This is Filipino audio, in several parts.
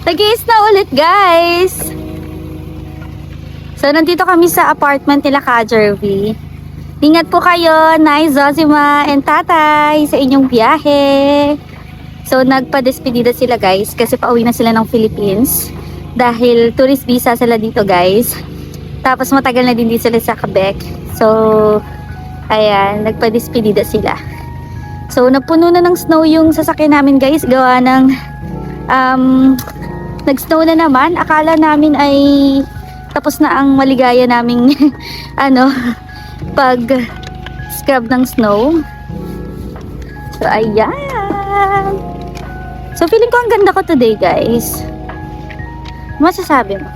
Nag-i-snow ulit, guys. So, nandito kami sa apartment nila Ka Jervy. Ingat po kayo, Nay Zosima and Tatay, sa inyong biyahe. So, nagpa-despedida sila, guys, kasi pauwi na sila ng Philippines. Dahil tourist visa sila dito, guys. Tapos, matagal na din sila sa Quebec. So, ayan, nagpa-despedida sila. So, napuno na ng snow yung sasakyan namin, guys. Gawa ng nag-snow na naman. Akala namin ay tapos na ang maligaya naming pag scrub ng snow. So, ayan. So, feeling ko ang ganda ko today, guys. Ano masasabi mo?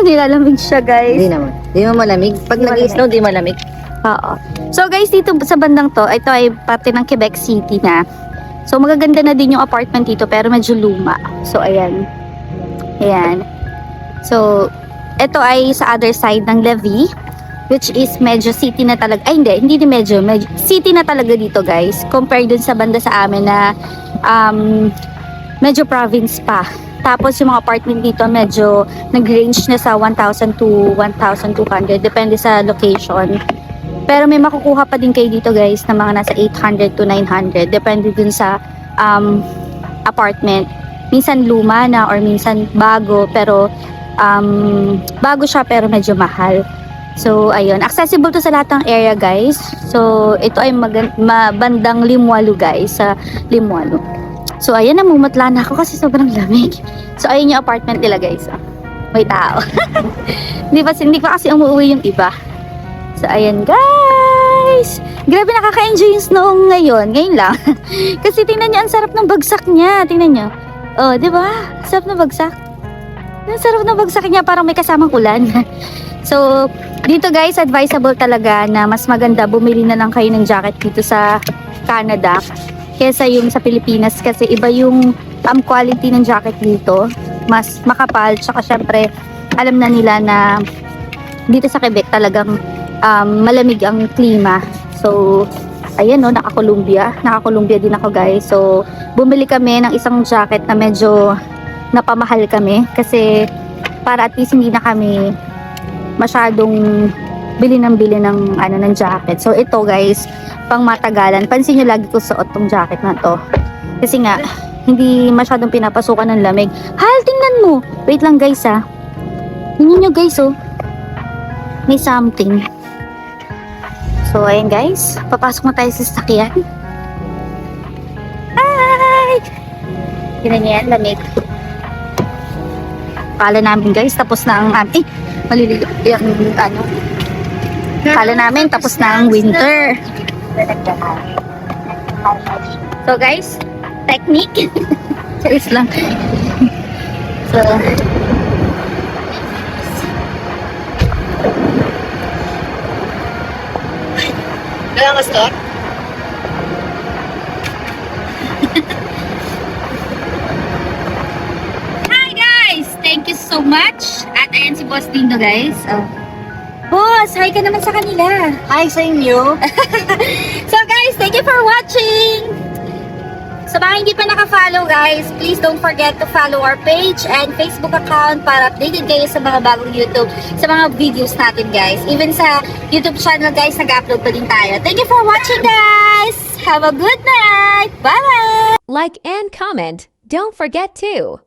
Nilalamig siya, guys. Hindi naman. Hindi mo malamig. Pag nag-snow, di malamig. Oo. So guys, dito sa bandang to, ito ay parte ng Quebec City na. So magaganda na din yung apartment dito pero medyo luma. So ayan. Ayan. So ito ay sa other side ng Levy, which is medyo city na talaga. Ay hindi din medyo city na talaga dito, guys. Compared dun sa banda sa amin na medyo province pa. Tapos yung mga apartment dito medyo nag-range na sa 1,000 to 1,200 depende sa location. Pero may makukuha pa din kayo dito, guys, na mga nasa 800 to 900. Depende dun sa apartment. Minsan luma na or minsan bago. Pero bago siya pero medyo mahal. So, ayun. Accessible to sa lahat ng area, guys. So, ito ay bandang Limoilou, guys. Sa Limoilou. So, ayan, namumutla na ako kasi sobrang lamig. So, ayun yung apartment nila, guys. May tao. Hindi pa kasi umuwi yung iba. So, ayan, guys. Grabe, nakaka-enjoy yung snow ngayon. Ngayon lang. Kasi tingnan nyo, ang sarap ng bagsak niya. Tingnan nyo. Oh, di ba? Sarap ng bagsak. Ang sarap ng bagsak niya. Parang may kasamang ulan. So, dito, guys, advisable talaga na mas maganda bumili na lang kayo ng jacket dito sa Canada kesa yung sa Pilipinas. Kasi iba yung quality ng jacket dito. Mas makapal. Tsaka, syempre, alam na nila na dito sa Quebec talagang malamig ang klima. So, ayan no, naka-Columbia din ako, guys. So, bumili kami ng isang jacket na medyo napamahal kami kasi para at least hindi na kami masyadong bili ng jacket. So, ito, guys, pang matagalan. Pansin nyo, lagi ko suot tong jacket na to. Kasi nga, hindi masyadong pinapasukan ng lamig. Hal, tingnan mo. Wait lang, guys, ha. Tingnan nyo, guys, oh. May something. So, ayan, guys. Papasok na tayo sa sasakyan. Hi! Tignan niyo yan, lamig. Kala namin, guys, tapos na ang maliligo yung Kala namin, tapos na ang winter. So, guys, technique. Serious lang. So, Kaya nga start? hi, guys! Thank you so much. At ayan si Boss Dindo, guys. Oh. Boss, hi ka naman sa kanila. Hi sa inyo. So, guys, thank you for watching. Sa mga hindi pa naka-follow, guys, please don't forget to follow our page and Facebook account para updated kayo sa mga bagong YouTube, sa mga videos natin, guys. Even sa YouTube channel, guys, nag-upload pa din tayo. Thank you for watching, guys! Have a good night! Bye-bye! Like and comment. Don't forget to.